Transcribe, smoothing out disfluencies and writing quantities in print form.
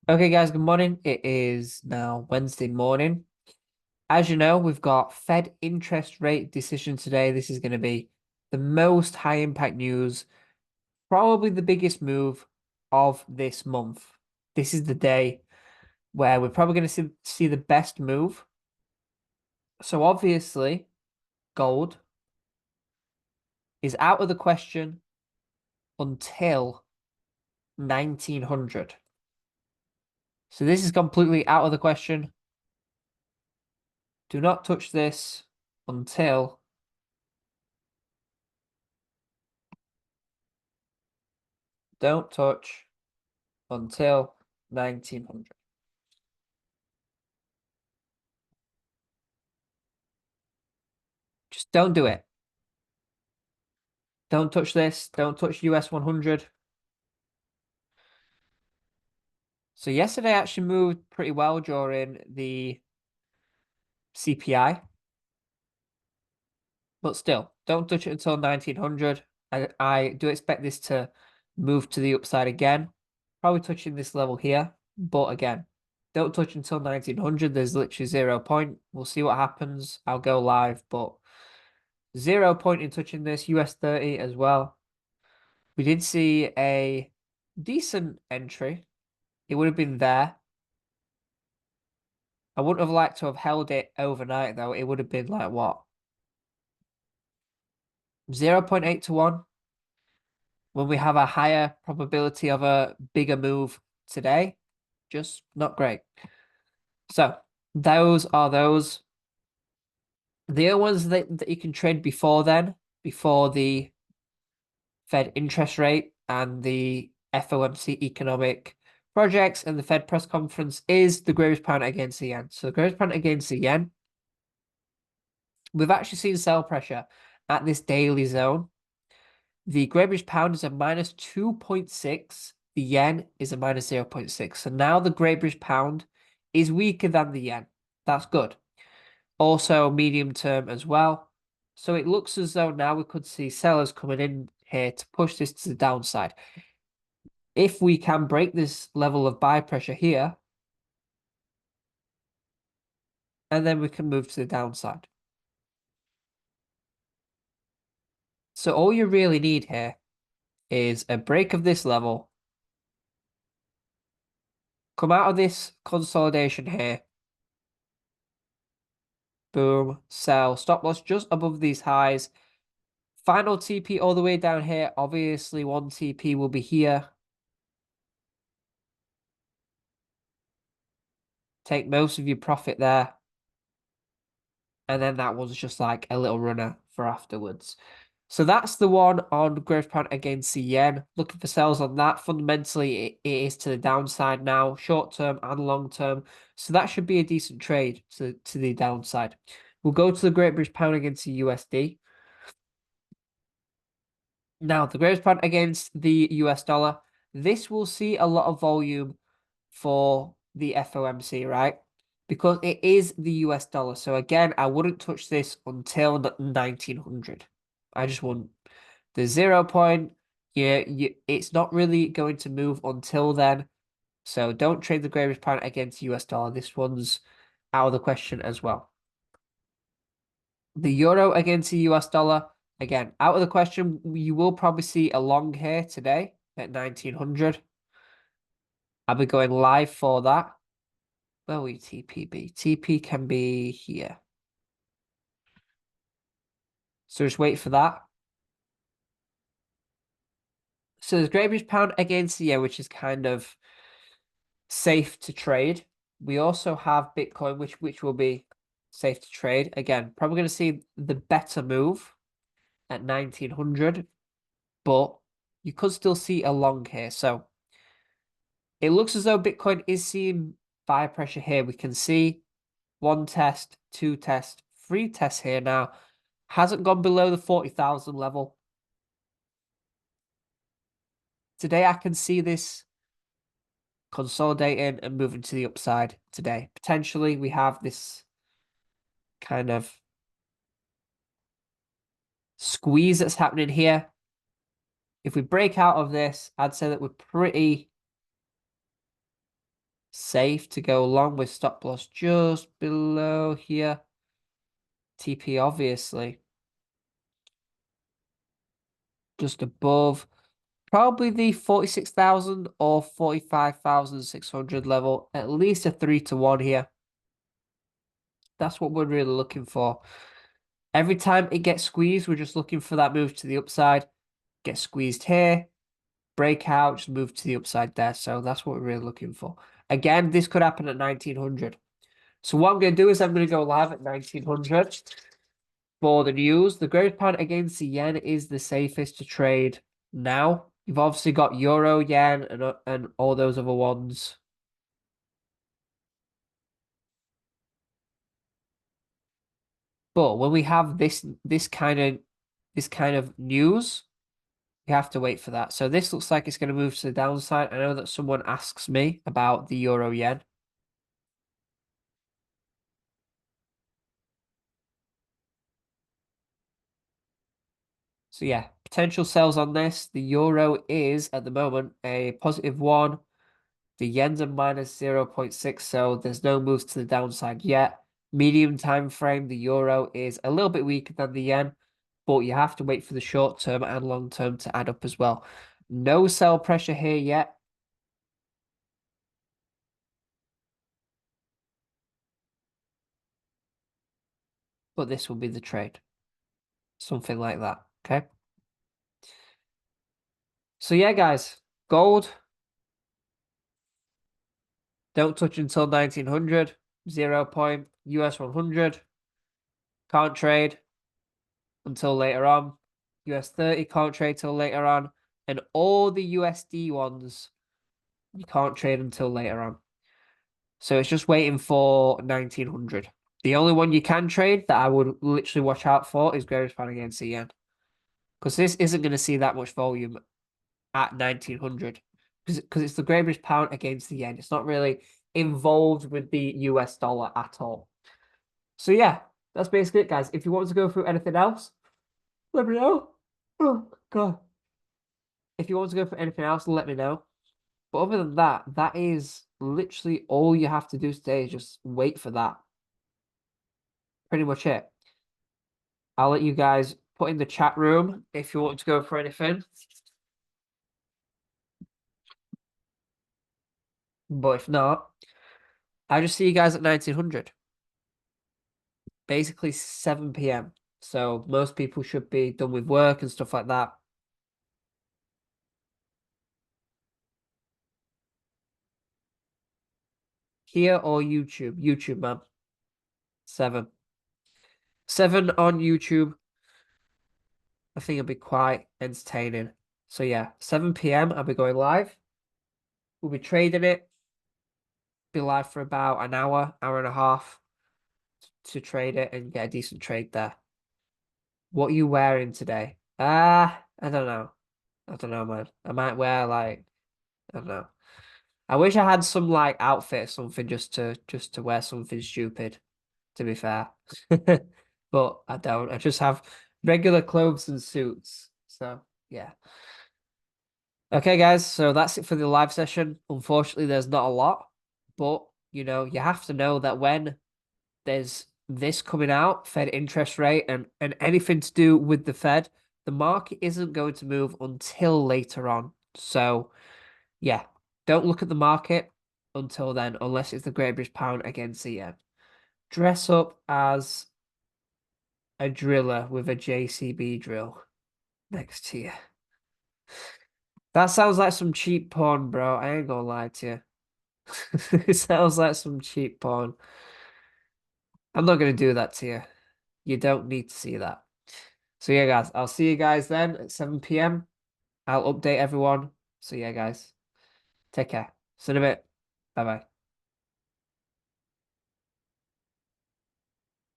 Okay, guys, good morning. It is now Wednesday morning. As you know, we've got Fed interest rate decision today. This is going to be the most high impact news, probably the biggest move of this month. This is the day where we're probably going to see the best move. So obviously, gold is out of the question until 1900. So this is completely out of the question. Do not touch this until don't touch until 1900. Just don't do it. Don't touch this. Don't touch US 100. So yesterday actually moved pretty well during the CPI, but still, don't touch it until 1900. I do expect this to move to the upside again, probably touching this level here, but again, don't touch until 1900. There's literally 0 point. We'll see what happens. I'll go live, but 0 point in touching this US 30 as well. We did see a decent entry. It would have been there. I wouldn't have liked to have held it overnight, though. It would have been like what? 0.8 to 1 when we have a higher probability of a bigger move today. Just not great. So those are those. The other ones that you can trade before then, before the Fed interest rate and the FOMC economic projects and the Fed press conference, is the British pound against the yen. So the British pound against the yen, we've actually seen sell pressure at this daily zone. The Great British pound is a minus 2.6. The yen is a minus 0.6. So now the Great British pound is weaker than the yen. That's good. Also medium term as well. So it looks as though now we could see sellers coming in here to push this to the downside. If we can break this level of buy pressure here, and then we can move to the downside. So all you really need here is a break of this level, come out of this consolidation here, boom, sell, stop loss just above these highs. Final TP all the way down here. Obviously, one TP will be here. Take most of your profit there. And then that one's just like a little runner for afterwards. So that's the one on Growth Pound against the yen. Looking for sells on that. Fundamentally, it is to the downside now, short term and long term. So that should be a decent trade to the downside. We'll go to the Great British Pound against the USD. Now, the Great British Pound against the US dollar. This will see a lot of volume for the FOMC, right? Because it is the US dollar. So again, I wouldn't touch this until 1900. I just wouldn't. The 0 point, yeah, it's not really going to move until then. So don't trade the Great British Pound against US dollar. This one's out of the question as well. The euro against the US dollar, again, out of the question. You will probably see a long here today at 1900. I'll be going live for that. Where will TP be? TP can be here. So just wait for that. So there's Great British Pound against the yen, which is kind of safe to trade. We also have Bitcoin, which will be safe to trade. Again, probably going to see the better move at 1900, but you could still see a long here. So it looks as though Bitcoin is seeing buy pressure here. We can see one test, two tests, three tests here now. Hasn't gone below the 40,000 level. Today, I can see this consolidating and moving to the upside today. Potentially, we have this kind of squeeze that's happening here. If we break out of this, I'd say that we're pretty Safe to go along with stop loss just below here. TP obviously just above. Probably the 46,000 or 45,600 level. At least a 3-to-1 here. That's what we're really looking for. Every time it gets squeezed, we're just looking for that move to the upside. Get squeezed here. Break out, just move to the upside there. So that's what we're really looking for. Again, this could happen at 1900. So what I'm going to do is I'm going to go live at 1900 for the news. The greatest pound against the yen is the safest to trade now. You've obviously got euro, yen, and all those other ones. But when we have this kind of news, you have to wait for that. So this looks like it's going to move to the downside. I know that someone asks me about the euro yen. So yeah, potential sells on this. The euro is at the moment a +1. The yen's a -0.6, so there's no moves to the downside yet. Medium time frame, the euro is a little bit weaker than the yen, but you have to wait for the short term and long term to add up as well. No sell pressure here yet. But this will be the trade. Something like that. Okay. So yeah, guys, gold, don't touch until 1900, 0 point, US 100, can't trade until later on. US 30 can't trade till later on. And all the USD ones, you can't trade until later on. So it's just waiting for 1900. The only one you can trade that I would literally watch out for is Greatest Pound against the yen. Because this isn't going to see that much volume at 1900. Because it's the Great British Pound against the yen. It's not really involved with the US dollar at all. So yeah, that's basically it, guys. If you want to go through anything else, let me know. Oh, God. If you want to go for anything else, let me know. But other than that, that is literally all you have to do today is just wait for that. Pretty much it. I'll let you guys put in the chat room if you want to go for anything. But if not, I'll just see you guys at 1900. Basically 7 p.m. So most people should be done with work and stuff like that. Here or YouTube? YouTube, man. 7. 7 on YouTube. I think it'll be quite entertaining. So yeah, 7 p.m. I'll be going live. We'll be trading it. Be live for about an hour, hour and a half to trade it and get a decent trade there. What are you wearing today? I don't know. I don't know, man. I might wear like, I don't know. I wish I had some like outfit or something just to wear something stupid, to be fair. But I don't. I just have regular clothes and suits. So yeah. Okay, guys, so that's it for the live session. Unfortunately, there's not a lot, but you have to know that when there's this coming out, Fed interest rate and anything to do with the Fed, the market isn't going to move until later on. So yeah, don't look at the market until then, unless it's the Great British Pound against the yen. Dress up as a driller with a JCB drill next to you. That sounds like some cheap porn, bro. I ain't gonna lie to you. It sounds like some cheap porn. I'm not gonna do that to you. You don't need to see that. So yeah, guys, I'll see you guys then at 7 p.m. I'll update everyone. So yeah, guys, take care. See you in a bit. Bye bye.